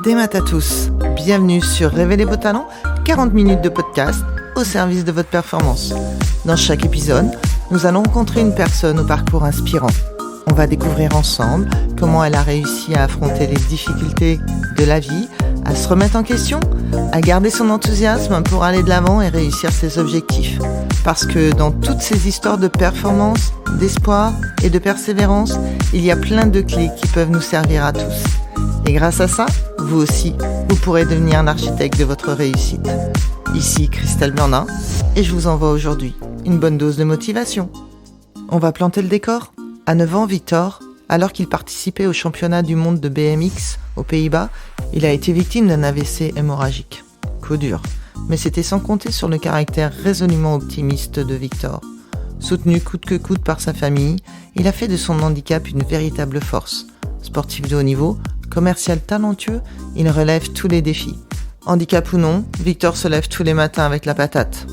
Des maths à tous, bienvenue sur Révélez vos talents, 40 minutes de podcast au service de votre performance. Dans chaque épisode, nous allons rencontrer une personne au parcours inspirant. On va découvrir ensemble comment elle a réussi à affronter les difficultés de la vie, à se remettre en question, à garder son enthousiasme pour aller de l'avant et réussir ses objectifs. Parce que dans toutes ces histoires de performance, d'espoir et de persévérance, il y a plein de clés qui peuvent nous servir à tous. Et grâce à ça, vous aussi, vous pourrez devenir l'architecte de votre réussite. Ici Christelle Blandin, et je vous envoie aujourd'hui une bonne dose de motivation. On va planter le décor. À 9 ans, Victor, alors qu'il participait au championnat du monde de BMX aux Pays-Bas, il a été victime d'un AVC hémorragique. Coup dur, mais c'était sans compter sur le caractère résolument optimiste de Victor. Soutenu coûte que coûte par sa famille, il a fait de son handicap une véritable force. Sportif de haut niveau, commercial talentueux, il relève tous les défis. Handicap ou non, Victor se lève tous les matins avec la patate.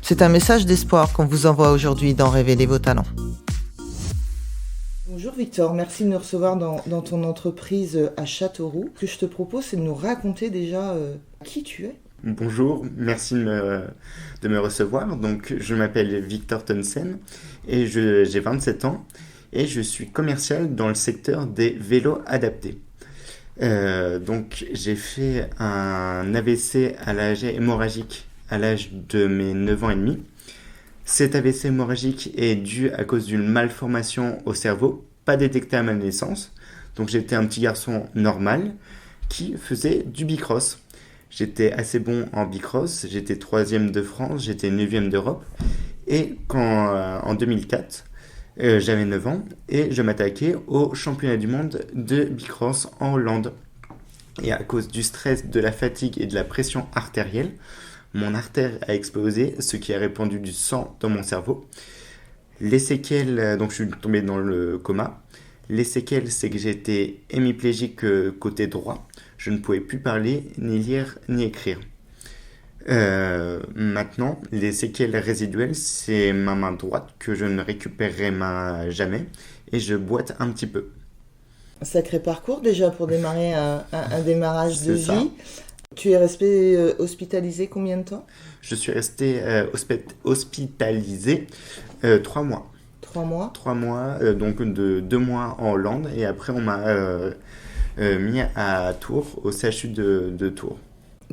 C'est un message d'espoir qu'on vous envoie aujourd'hui dans Révélez vos talents. Bonjour Victor, merci de nous recevoir dans ton entreprise à Châteauroux. Ce que je te propose, c'est de nous raconter déjà qui tu es. Bonjour, merci de me recevoir. Donc, je m'appelle Victor Tonnesen et j'ai 27 ans et je suis commercial dans le secteur des vélos adaptés. Donc, j'ai fait un AVC à l'âge hémorragique à l'âge de mes 9 ans et demi. Cet AVC hémorragique est dû à cause d'une malformation au cerveau, pas détectée à ma naissance. Donc j'étais un petit garçon normal qui faisait du bicross. J'étais assez bon en bicross, j'étais 3e de France, j'étais 9e d'Europe. Et en 2004, j'avais 9 ans et je m'attaquais au championnat du monde de bicross en Hollande. Et à cause du stress, de la fatigue et de la pression artérielle, mon artère a explosé, ce qui a répandu du sang dans mon cerveau. Les séquelles, donc je suis tombé dans le coma. Les séquelles, c'est que j'étais hémiplégique côté droit. Je ne pouvais plus parler, ni lire, ni écrire. Maintenant, les séquelles résiduelles, c'est ma main droite que je ne récupérerai jamais. Et je boite un petit peu. Un sacré parcours déjà pour démarrer un démarrage de C'est ça. vie. Tu es resté hospitalisé combien de temps ? Je suis resté hospitalisé 3 mois. 3 mois. 3 mois, donc de 2 mois en Hollande. Et après, on m'a mis à Tours, au CHU de Tours.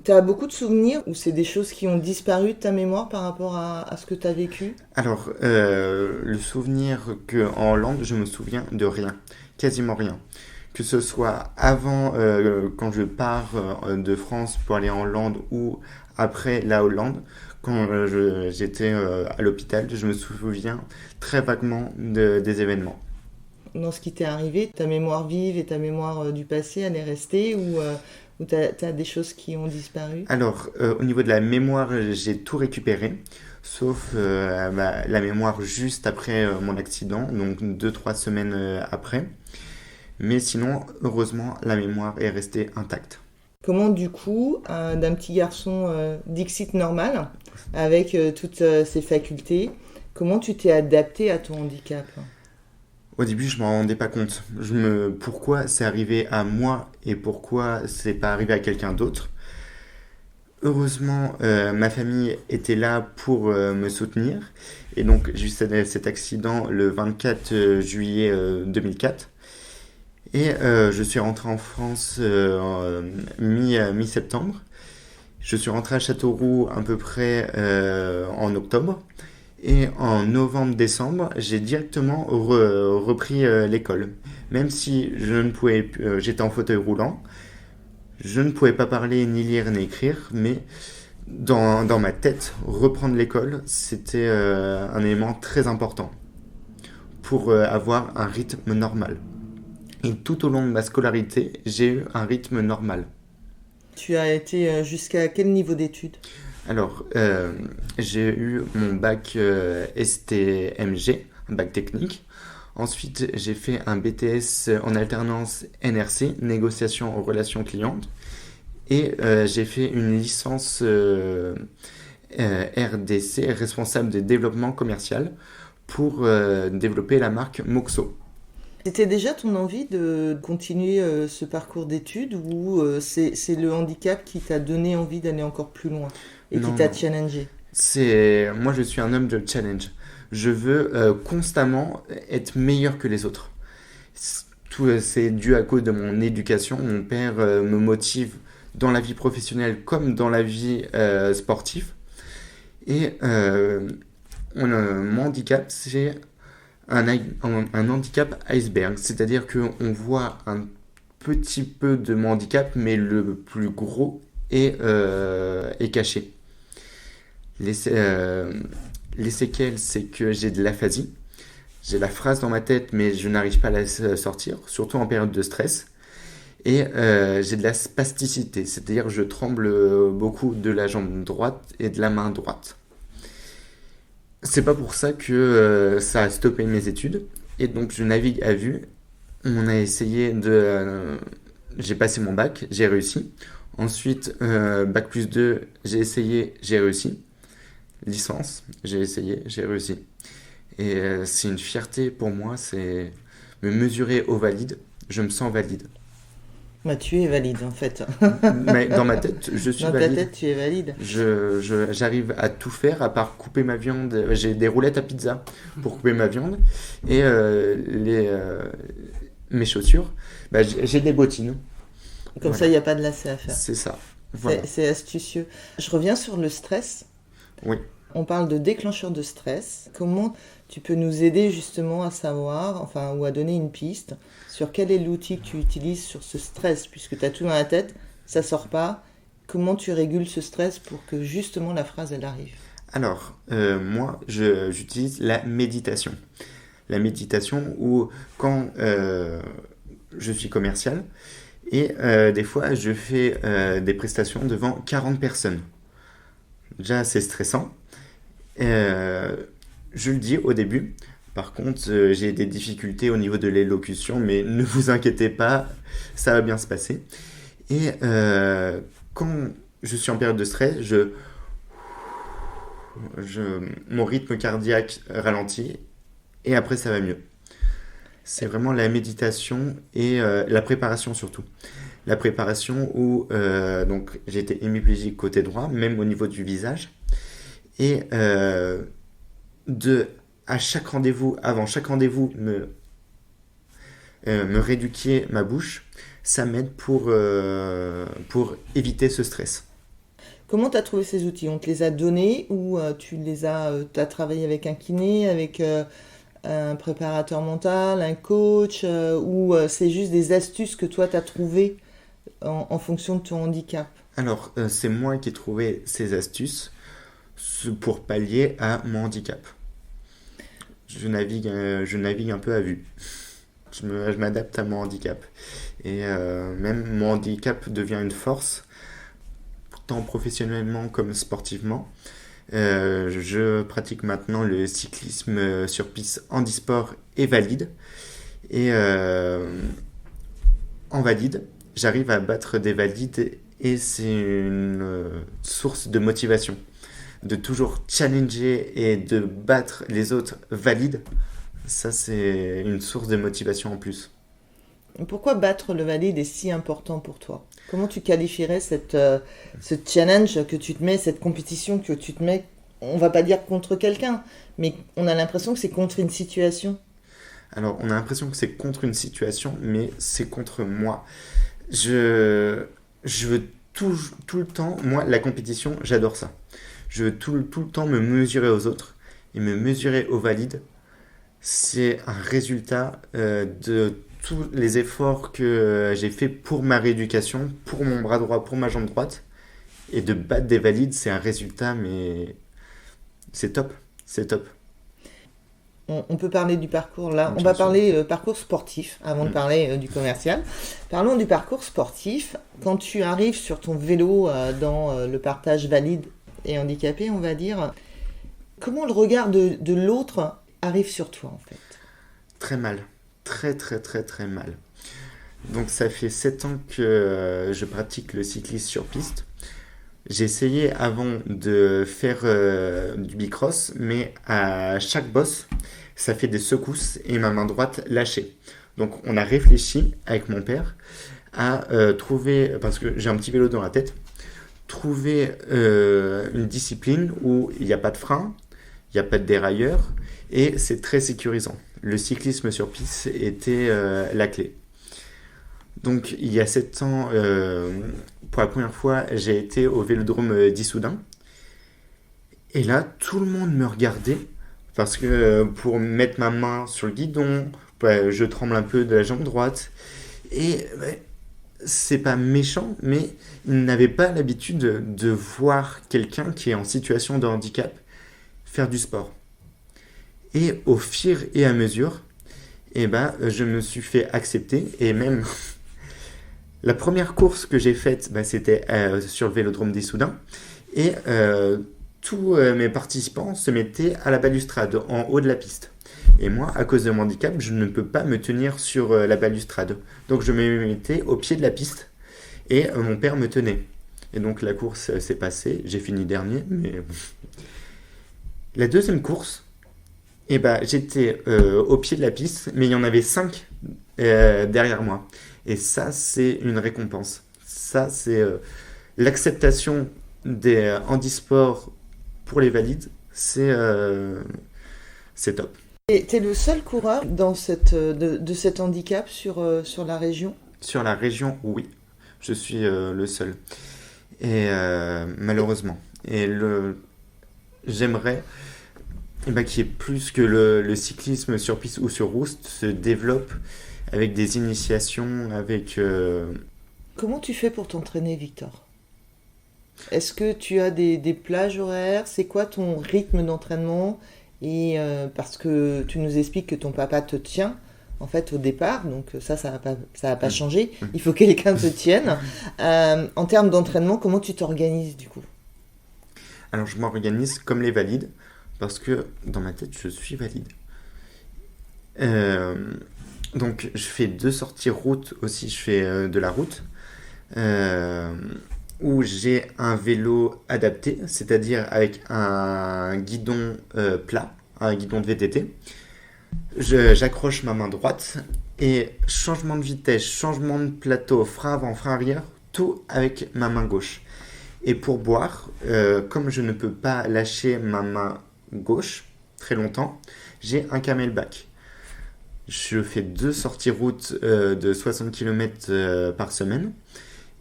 Tu as beaucoup de souvenirs ou c'est des choses qui ont disparu de ta mémoire par rapport à ce que tu as vécu ? Alors, le souvenir qu'en Hollande, je me souviens de rien, quasiment rien. Que ce soit avant, quand je pars de France pour aller en Hollande ou après la Hollande, quand j'étais à l'hôpital, je me souviens très vaguement des événements. Dans ce qui t'est arrivé, ta mémoire vive et ta mémoire du passé, elle est restée ou t'as des choses qui ont disparu ? Alors, au niveau de la mémoire, j'ai tout récupéré, sauf la mémoire juste après mon accident, donc 2-3 semaines après. Mais sinon, heureusement, la mémoire est restée intacte. Comment du coup, d'un petit garçon dixit normal, avec toutes ses facultés, comment tu t'es adapté à ton handicap ? Au début, je ne m'en rendais pas compte. Pourquoi c'est arrivé à moi et pourquoi c'est pas arrivé à quelqu'un d'autre. Heureusement, ma famille était là pour me soutenir. Et donc, j'ai eu cet accident le 24 juillet 2004. Et je suis rentré en France mi-septembre. Je suis rentré à Châteauroux à peu près en octobre. Et en novembre-décembre, j'ai directement repris l'école. Même si je ne pouvais j'étais en fauteuil roulant, je ne pouvais pas parler, ni lire, ni écrire, mais dans ma tête, reprendre l'école, c'était un élément très important pour avoir un rythme normal. Et tout au long de ma scolarité, j'ai eu un rythme normal. Tu as été jusqu'à quel niveau d'études ? Alors, j'ai eu mon bac STMG, un bac technique. Ensuite, j'ai fait un BTS en alternance NRC, négociation en relations clientes. Et j'ai fait une licence RDC, responsable de développement commercial, pour développer la marque Moxo. C'était déjà ton envie de continuer ce parcours d'études ou c'est le handicap qui t'a donné envie d'aller encore plus loin et qui Non, t'a non. challengé? Moi, je suis un homme de challenge. Je veux constamment être meilleur que les autres. C'est dû à cause de mon éducation. Mon père me motive dans la vie professionnelle comme dans la vie sportive. Et mon handicap, c'est un handicap iceberg. C'est-à-dire qu'on voit un petit peu de mon handicap, mais le plus gros est caché. Les séquelles, c'est que j'ai de l'aphasie. J'ai la phrase dans ma tête, mais je n'arrive pas à la sortir, surtout en période de stress. Et j'ai de la spasticité, c'est-à-dire je tremble beaucoup de la jambe droite et de la main droite. C'est pas pour ça que ça a stoppé mes études. Et donc je navigue à vue. On a essayé j'ai passé mon bac, j'ai réussi. Ensuite, bac plus 2, j'ai essayé, j'ai réussi. Licence, j'ai essayé, j'ai réussi. Et c'est une fierté pour moi, c'est me mesurer au valide. Je me sens valide. Bah, tu es valide en fait. Mais dans ma tête, je suis Dans ta valide. tête, tu es valide. J'arrive à tout faire à part couper ma viande. J'ai des roulettes à pizza pour couper ma viande. Et mes chaussures, bah, j'ai des bottines. Comme Voilà. ça, il n'y a pas de lacets à faire. C'est ça. Voilà. C'est astucieux. Je reviens sur le stress. Oui. On parle de déclencheur de stress. Comment tu peux nous aider justement à savoir, enfin, ou à donner une piste sur quel est l'outil que tu utilises sur ce stress, puisque tu as tout dans la tête, ça sort pas. Comment tu régules ce stress pour que justement la phrase elle arrive? Alors, moi, j'utilise la méditation. La méditation où quand je suis commercial et des fois je fais des prestations devant 40 personnes. Déjà, c'est stressant. Je le dis au début. Par contre, j'ai des difficultés au niveau de l'élocution, mais ne vous inquiétez pas, ça va bien se passer. Et quand je suis en période de stress, mon rythme cardiaque ralentit et après ça va mieux. C'est vraiment la méditation et la préparation surtout. La préparation où donc j'étais hémiplégique côté droit, même au niveau du visage. Et à chaque rendez-vous, avant chaque rendez-vous, me rééduquer ma bouche, ça m'aide pour éviter ce stress. Comment tu as trouvé ces outils? On te les a donnés ou t'as travaillé avec un kiné, avec un préparateur mental, un coach, ou c'est juste des astuces que toi tu as trouvées en fonction de ton handicap? Alors, c'est moi qui ai trouvé ces astuces pour pallier à mon handicap. Je navigue un peu à vue. Je m'adapte à mon handicap. Et même mon handicap devient une force, tant professionnellement comme sportivement. Je pratique maintenant le cyclisme sur piste handisport et valide. Et en valide, j'arrive à battre des valides et c'est une source de motivation. De toujours challenger et de battre les autres valides, ça c'est une source de motivation en plus. Pourquoi battre le valide est si important pour toi? Comment tu qualifierais ce challenge que tu te mets, cette compétition que tu te mets, on va pas dire contre quelqu'un, mais on a l'impression que c'est contre une situation. Alors on a l'impression que c'est contre une situation, mais c'est contre moi. Je veux tout le temps, moi la compétition, j'adore ça. Je veux tout le temps me mesurer aux autres et me mesurer aux valides. C'est un résultat de tous les efforts que j'ai fait pour ma rééducation, pour mon bras droit, pour ma jambe droite. Et de battre des valides, c'est un résultat, mais c'est top. C'est top. On peut parler du parcours là. Bien On va sûr. parler parcours sportif avant de parler du commercial. Parlons du parcours sportif. Quand tu arrives sur ton vélo dans le partage valide et handicapé, on va dire, comment le regard de l'autre arrive sur toi en fait? Très mal. Très mal. Donc ça fait 7 ans que je pratique le cyclisme sur piste. J'ai essayé avant de faire du bicross, mais à chaque bosse, ça fait des secousses et ma main droite lâchée. Donc on a réfléchi avec mon père à trouver, parce que j'ai un petit vélo dans la tête, trouver une discipline où il n'y a pas de frein, il n'y a pas de dérailleur et c'est très sécurisant. Le cyclisme sur piste était la clé. Donc il y a 7 ans, pour la première fois, j'ai été au vélodrome d'Issoudun. Et là, tout le monde me regardait parce que pour mettre ma main sur le guidon, je tremble un peu de la jambe droite. Et c'est pas méchant, mais ils n'avaient pas l'habitude de voir quelqu'un qui est en situation de handicap faire du sport. Et au fur et à mesure, je me suis fait accepter. Et même la première course que j'ai faite, c'était sur le vélodrome d'Issoudun. Et tous mes participants se mettaient à la balustrade, en haut de la piste. Et moi, à cause de mon handicap, je ne peux pas me tenir sur la balustrade. Donc je me mettais au pied de la piste et mon père me tenait. Et donc la course s'est passée, j'ai fini dernier, mais... La deuxième course, j'étais au pied de la piste, mais il y en avait 5 derrière moi. Et ça, c'est une récompense. Ça, c'est l'acceptation des handisports pour les valides, c'est top. Et tu es le seul coureur de cet handicap sur la région ? Sur la région, oui. Je suis le seul. Et malheureusement. Et j'aimerais qu'il y ait plus que le cyclisme sur piste ou sur route se développe avec des initiations, avec... Comment tu fais pour t'entraîner, Victor ? Est-ce que tu as des plages horaires ? C'est quoi ton rythme d'entraînement ? Et parce que tu nous expliques que ton papa te tient, en fait, au départ, donc ça va pas changer. Il faut que quelqu'un te tienne. En termes d'entraînement, comment tu t'organises, du coup ? Alors, je m'organise comme les valides, parce que dans ma tête, je suis valide. Donc, je fais 2 sorties route aussi. Je fais de la route. Où j'ai un vélo adapté, c'est-à-dire avec un guidon plat, un guidon de VTT. J'accroche ma main droite et changement de vitesse, changement de plateau, frein avant, frein arrière, tout avec ma main gauche. Et pour boire, comme je ne peux pas lâcher ma main gauche très longtemps, j'ai un camelback. Je fais 2 sorties route de 60 km par semaine.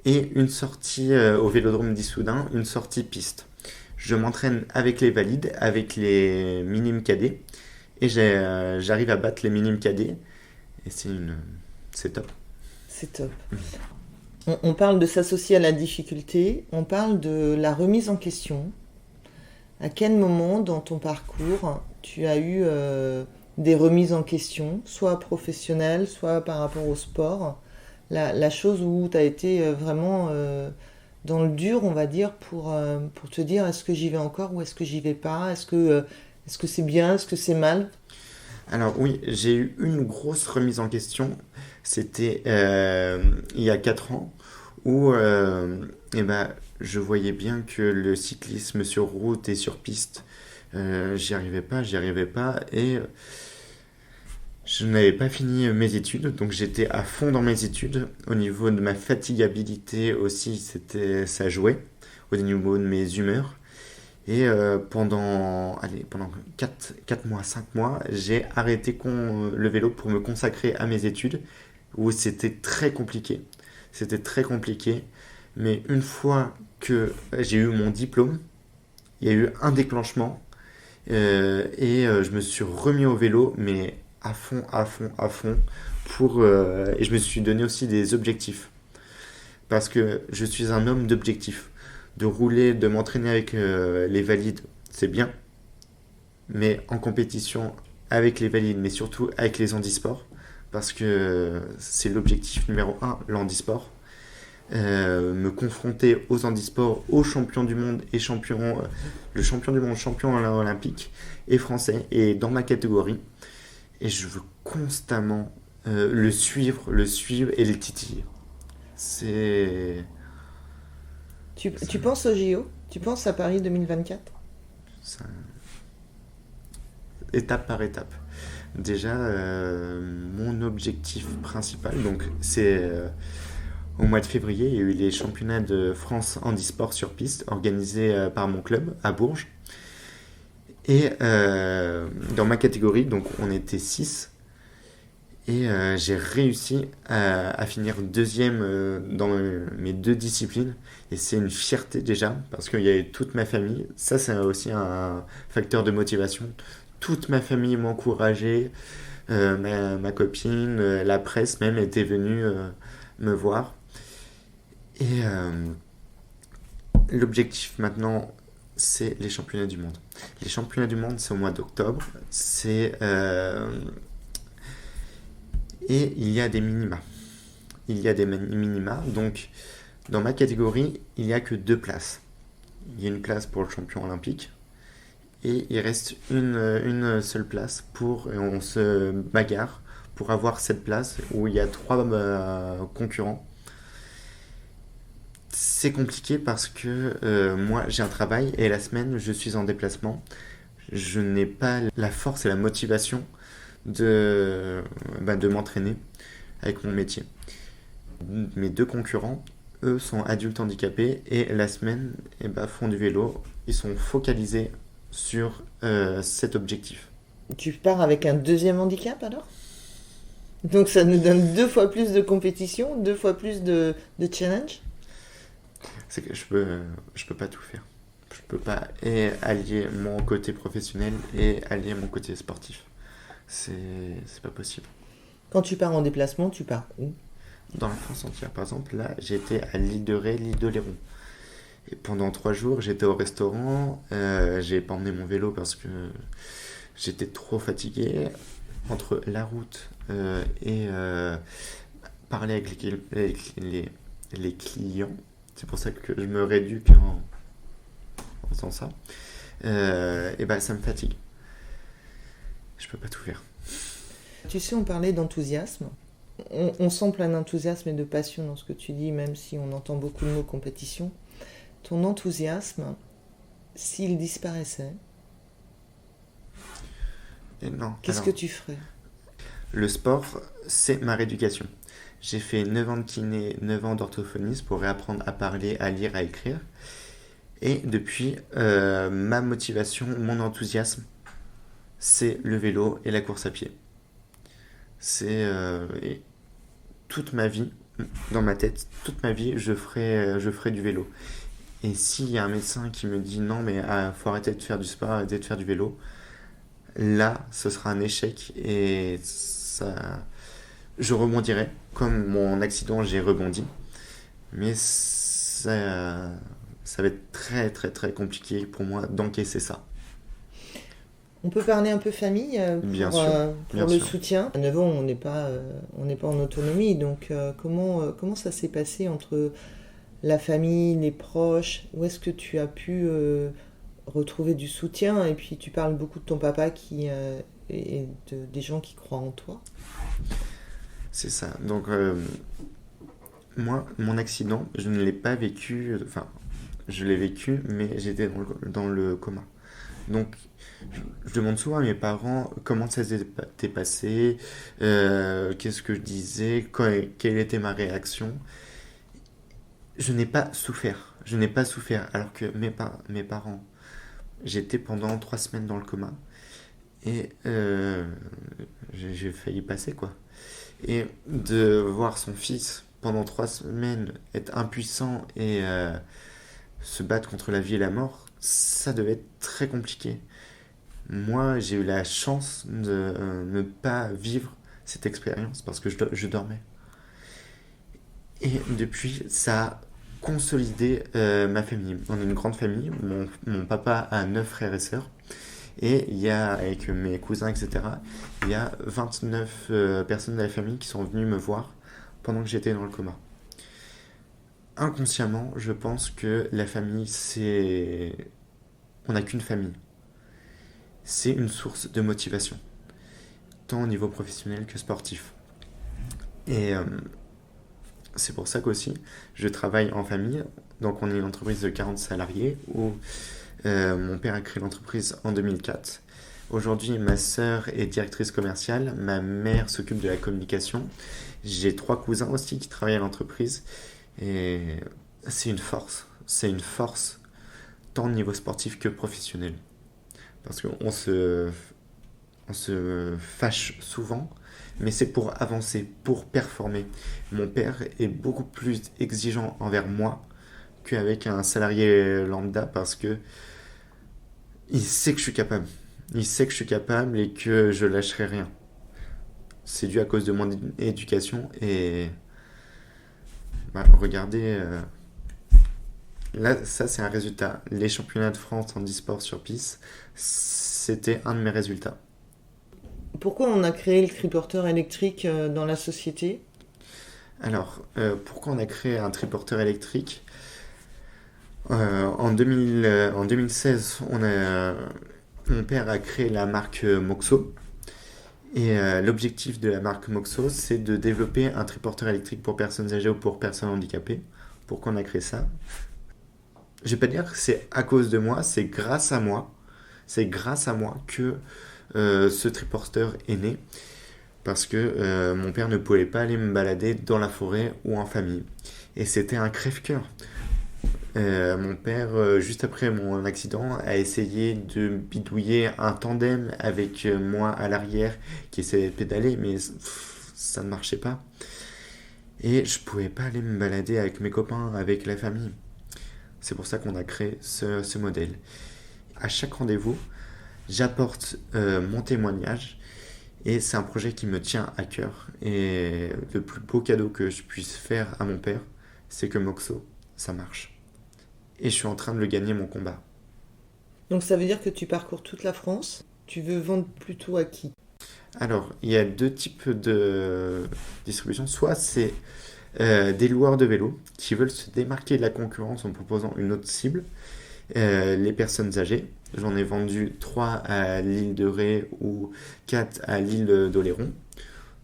Et une sortie au vélodrome d'Issoudun, une sortie piste. Je m'entraîne avec les valides, avec les minimes cadets, et j'arrive à battre les minimes cadets, et c'est top. C'est top. On parle de s'associer à la difficulté, on parle de la remise en question. À quel moment dans ton parcours tu as eu des remises en question, soit professionnelles, soit par rapport au sport ? La chose où tu as été vraiment dans le dur, on va dire, pour te dire est-ce que j'y vais encore ou est-ce que j'y vais pas ? Est-ce que c'est bien ? Est-ce que c'est mal ? Alors oui, j'ai eu une grosse remise en question. C'était il y a 4 ans où je voyais bien que le cyclisme sur route et sur piste, j'y arrivais pas et... Je n'avais pas fini mes études, donc j'étais à fond dans mes études. Au niveau de ma fatigabilité aussi, ça jouait, au niveau de mes humeurs. Et pendant 4 mois, 5 mois, j'ai arrêté le vélo pour me consacrer à mes études, où c'était très compliqué. C'était très compliqué, mais une fois que j'ai eu mon diplôme, il y a eu un déclenchement, et je me suis remis au vélo, mais... à fond, et je me suis donné aussi des objectifs. Parce que je suis un homme d'objectifs. De rouler, de m'entraîner avec les valides, c'est bien. Mais en compétition avec les valides, mais surtout avec les handisports, parce que c'est l'objectif numéro 1, l'handisport. Me confronter aux handisports, aux champions du monde et le champion du monde, champion olympique et français, et dans ma catégorie. Et je veux constamment le suivre et le titiller. Tu penses au JO ? Tu penses à Paris 2024 ? Étape par étape. Déjà, mon objectif principal, donc c'est au mois de février, il y a eu les championnats de France handisport sur piste organisés par mon club à Bourges. Et dans ma catégorie, donc on était 6. Et j'ai réussi à finir deuxième dans mes 2 disciplines. Et c'est une fierté déjà, parce qu'il y avait toute ma famille. Ça, c'est aussi un facteur de motivation. Toute ma famille m'encourageait. Ma copine, la presse même était venue me voir. Et l'objectif maintenant, c'est les championnats du monde. Les championnats du monde, c'est au mois d'octobre. Et il y a des minima. Donc dans ma catégorie, il n'y a que 2 places. Il y a une place pour le champion olympique et il reste une seule place et on se bagarre pour avoir cette place où il y a 3 concurrents. C'est compliqué parce que moi j'ai un travail et la semaine je suis en déplacement. Je n'ai pas la force et la motivation de m'entraîner avec mon métier. Mes 2 concurrents, eux, sont adultes handicapés et la semaine font du vélo. Ils sont focalisés sur cet objectif. Tu pars avec un deuxième handicap alors? Donc ça nous donne 2 fois plus de compétition, 2 fois plus de challenge? C'est que je peux pas tout faire. Je peux pas allier mon côté professionnel et allier mon côté sportif. C'est pas possible. Quand tu pars en déplacement, tu pars où? Dans la France entière, par exemple, là, j'étais à l'île de Ré, l'île d'Oléron. Et pendant 3 jours, j'étais au restaurant. J'ai pas emmené mon vélo parce que j'étais trop fatigué. Entre la route et parler avec les clients, c'est pour ça que je me rééduque en faisant ça. Ça me fatigue. Je peux pas tout faire. Tu sais, on parlait d'enthousiasme. On sent plein d'enthousiasme et de passion dans ce que tu dis, même si on entend beaucoup le mot compétition. Ton enthousiasme, s'il disparaissait, qu'est-ce que tu ferais? Le sport, c'est ma rééducation. J'ai fait 9 ans de kiné, 9 ans d'orthophonisme pour réapprendre à parler, à lire, à écrire. Et depuis, ma motivation, mon enthousiasme, c'est le vélo et la course à pied. C'est toute ma vie, dans ma tête, toute ma vie, je ferai du vélo. Et s'il y a un médecin qui me dit non, mais faut arrêter de faire du sport, arrêter de faire du vélo, là, ce sera un échec et ça, je rebondirai. Comme mon accident, j'ai rebondi. Mais ça va être très, très, très compliqué pour moi d'encaisser ça. On peut parler un peu famille pour le soutien. À 9 ans, on n'est pas en autonomie. Donc, comment ça s'est passé entre la famille, les proches? Où est-ce que tu as pu retrouver du soutien? Et puis, tu parles beaucoup de ton papa et des gens qui croient en toi. C'est ça. Donc, moi, mon accident, je ne l'ai pas vécu. Enfin, je l'ai vécu, mais j'étais dans le coma. Donc, je demande souvent à mes parents comment ça s'était passé, qu'est-ce que je disais, quelle était ma réaction. Je n'ai pas souffert. Alors que mes parents, j'étais pendant 3 semaines dans le coma. Et j'ai failli passer, quoi. Et de voir son fils pendant 3 semaines être impuissant et se battre contre la vie et la mort, ça devait être très compliqué. Moi, j'ai eu la chance de ne pas vivre cette expérience parce que je dormais. Et depuis, ça a consolidé ma famille. On est une grande famille. Mon papa a 9 frères et sœurs. Et il y a, avec mes cousins, etc., il y a 29 personnes de la famille qui sont venues me voir pendant que j'étais dans le coma. Inconsciemment, je pense que la famille, on n'a qu'une famille. C'est une source de motivation, tant au niveau professionnel que sportif. Et c'est pour ça qu'aussi, je travaille en famille. Donc, on est une entreprise de 40 salariés où mon père a créé l'entreprise en 2004. Aujourd'hui, ma sœur est directrice commerciale, ma mère s'occupe de la communication. J'ai 3 cousins aussi qui travaillent à l'entreprise. Et c'est une force, tant au niveau sportif que professionnel. Parce on se fâche souvent, mais c'est pour avancer, pour performer. Mon père est beaucoup plus exigeant envers moi qu'avec un salarié lambda parce que il sait que je suis capable. Il sait que je suis capable et que je lâcherai rien. C'est dû à cause de mon éducation et regardez, là ça c'est un résultat. Les championnats de France en e-sport sur piste, c'était un de mes résultats. Pourquoi on a créé le triporteur électrique dans la société? Alors, pourquoi on a créé un triporteur électrique? En 2016, mon père a créé la marque Moxo. Et l'objectif de la marque Moxo, c'est de développer un triporteur électrique pour personnes âgées ou pour personnes handicapées. Pourquoi on a créé ça? Je vais pas dire que c'est à cause de moi, c'est grâce à moi. C'est grâce à moi que ce triporteur est né. Parce que mon père ne pouvait pas aller me balader dans la forêt ou en famille. Et c'était un crève-cœur. Mon père, juste après mon accident, a essayé de bidouiller un tandem avec moi à l'arrière qui essayait de pédaler, mais ça ne marchait pas. Et je pouvais pas aller me balader avec mes copains, avec la famille. C'est pour ça qu'on a créé ce modèle. À chaque rendez-vous, j'apporte mon témoignage et c'est un projet qui me tient à cœur. Et le plus beau cadeau que je puisse faire à mon père, c'est que Moxo, ça marche. Et je suis en train de le gagner mon combat. Donc ça veut dire que tu parcours toute la France. Tu veux vendre plutôt à qui? Alors, il y a 2 types de distribution. Soit c'est des loueurs de vélos qui veulent se démarquer de la concurrence en proposant une autre cible, les personnes âgées. J'en ai vendu 3 à l'île de Ré ou 4 à l'île d'Oléron.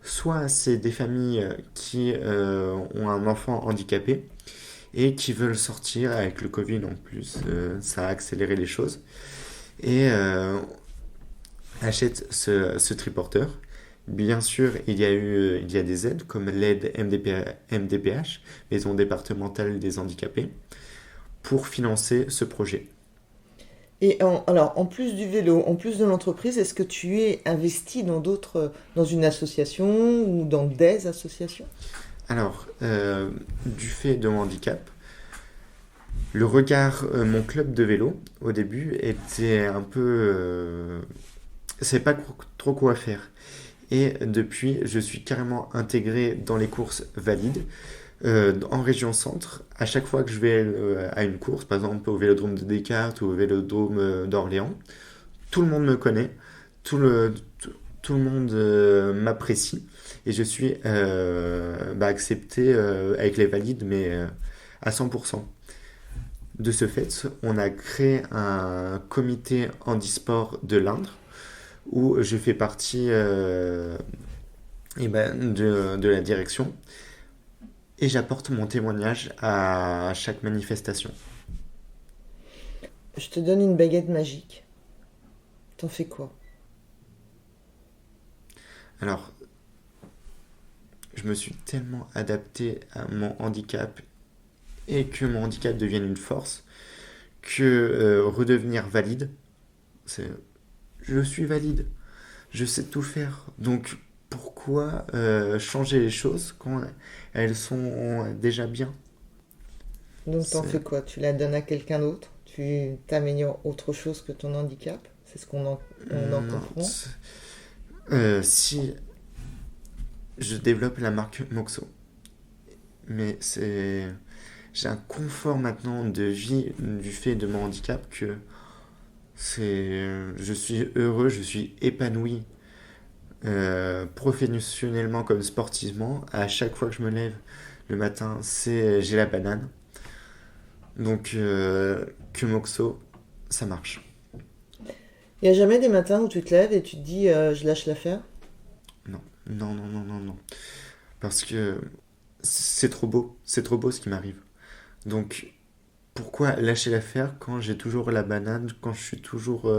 Soit c'est des familles qui ont un enfant handicapé et qui veulent sortir avec le Covid en plus. Ça a accéléré les choses. Et achètent ce triporteur. Bien sûr, il y a des aides comme l'aide MDPH, Maison départementale des handicapés, pour financer ce projet. Et alors, en plus du vélo, en plus de l'entreprise, est-ce que tu es investi dans une association ou dans des associations? Alors, du fait de mon handicap, le regard, mon club de vélo, au début, était un peu... je ne savais pas trop quoi faire. Et depuis, je suis carrément intégré dans les courses valides. En région centre, à chaque fois que je vais à une course, par exemple au vélodrome de Descartes ou au vélodrome d'Orléans, tout le monde me connaît, tout le monde m'apprécie et je suis accepté avec les valides, mais à 100%. De ce fait, on a créé un comité handisport de l'Indre où je fais partie de la direction et j'apporte mon témoignage à chaque manifestation. Je te donne une baguette magique. T'en fais quoi? Alors, je me suis tellement adapté à mon handicap et que mon handicap devienne une force que redevenir valide, je suis valide, je sais tout faire. Donc pourquoi changer les choses quand elles sont déjà bien? Donc t'en fais quoi? Tu la donnes à quelqu'un d'autre? Tu t'améliores autre chose que ton handicap? C'est ce qu'on en comprend? Si je développe la marque Moxo, mais j'ai un confort maintenant de vie du fait de mon handicap que je suis heureux, je suis épanoui professionnellement comme sportivement. À chaque fois que je me lève le matin, j'ai la banane. Donc que Moxo, ça marche. Il n'y a jamais des matins où tu te lèves et tu te dis je lâche l'affaire? Non, non, non, non, non, non. Parce que c'est trop beau ce qui m'arrive. Donc pourquoi lâcher l'affaire quand j'ai toujours la banane, quand je suis toujours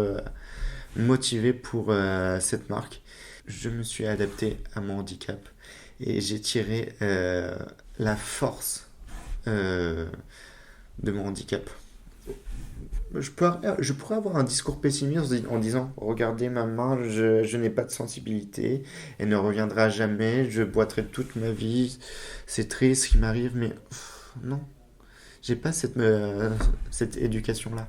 motivé pour cette marque. Je me suis adapté à mon handicap et j'ai tiré la force de mon handicap. Je pourrais avoir un discours pessimiste en disant regardez ma main, je n'ai pas de sensibilité, elle ne reviendra jamais, je boiterai toute ma vie, c'est triste ce qui m'arrive, mais non, j'ai pas cette éducation-là.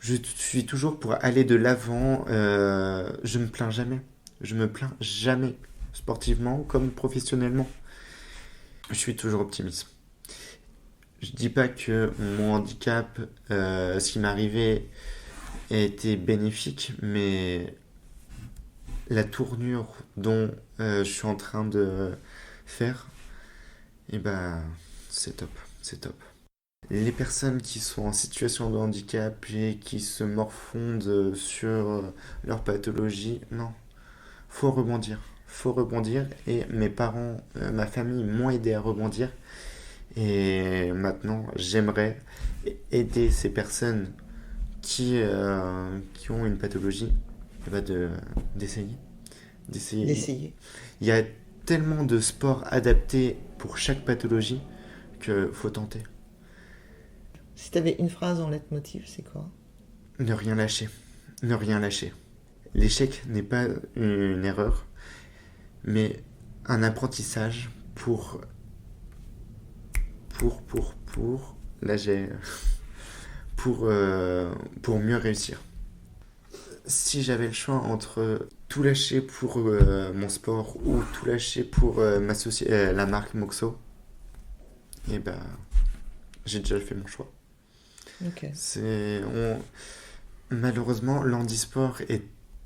Je suis toujours pour aller de l'avant, je me plains jamais, sportivement comme professionnellement. Je suis toujours optimiste. Je dis pas que mon handicap, ce qui m'est arrivé, a été bénéfique, mais la tournure dont je suis en train de faire, c'est top. Les personnes qui sont en situation de handicap et qui se morfondent sur leur pathologie, non, faut rebondir. Et mes parents, ma famille m'ont aidé à rebondir. Et maintenant, j'aimerais aider ces personnes qui ont une pathologie d'essayer. Il y a tellement de sports adaptés pour chaque pathologie qu'il faut tenter. Si tu avais une phrase en leitmotiv, c'est quoi ? Ne rien lâcher. L'échec n'est pas une erreur, mais un apprentissage pour mieux réussir. Si j'avais le choix entre tout lâcher pour mon sport ou tout lâcher pour m'associer la marque Moxo, j'ai déjà fait mon choix. Okay. Malheureusement, l'handisport est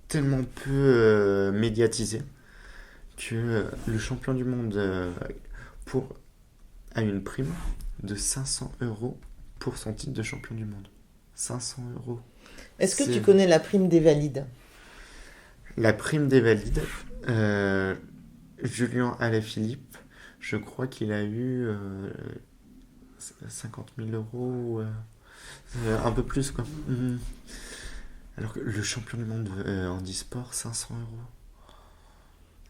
tellement peu médiatisé que le champion du monde a une prime de 500 € pour son titre de champion du monde. 500 €. Est-ce que tu connais la prime des valides ? La prime des valides, Julien Alaphilippe, je crois qu'il a eu 50 000 €, un peu plus quoi. Alors que le champion du monde handisport, 500 €.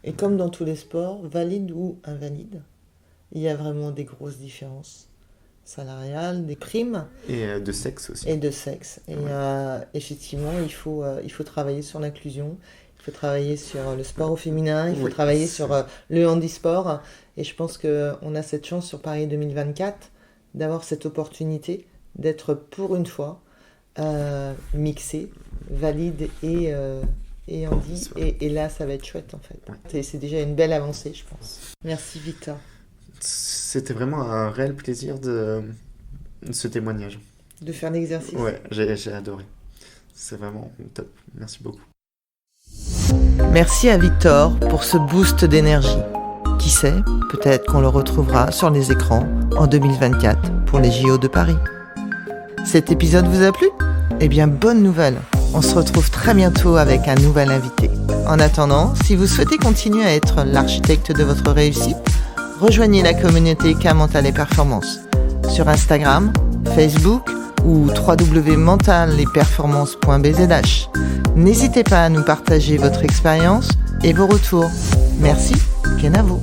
Et comme dans tous les sports, valide ou invalide, il y a vraiment des grosses différences salariales, des primes. Et de sexe aussi. Et effectivement, il faut travailler sur l'inclusion, il faut travailler sur le sport au féminin, il faut travailler sur le handisport. Et je pense qu'on a cette chance sur Paris 2024 d'avoir cette opportunité d'être pour une fois mixé, valide et handi. Et là, ça va être chouette en fait. Ouais. C'est déjà une belle avancée, je pense. Merci Victor. C'était vraiment un réel plaisir de ce témoignage. De faire l'exercice. Ouais, j'ai adoré. C'est vraiment top. Merci beaucoup. Merci à Victor pour ce boost d'énergie. Qui sait, peut-être qu'on le retrouvera sur les écrans en 2024 pour les JO de Paris. Cet épisode vous a plu ? Eh bien, bonne nouvelle. On se retrouve très bientôt avec un nouvel invité. En attendant, si vous souhaitez continuer à être l'architecte de votre réussite, rejoignez la communauté K Mental et Performance sur Instagram, Facebook ou www.mentalesperformances.bzh. N'hésitez pas à nous partager votre expérience et vos retours. Merci, Kenavo.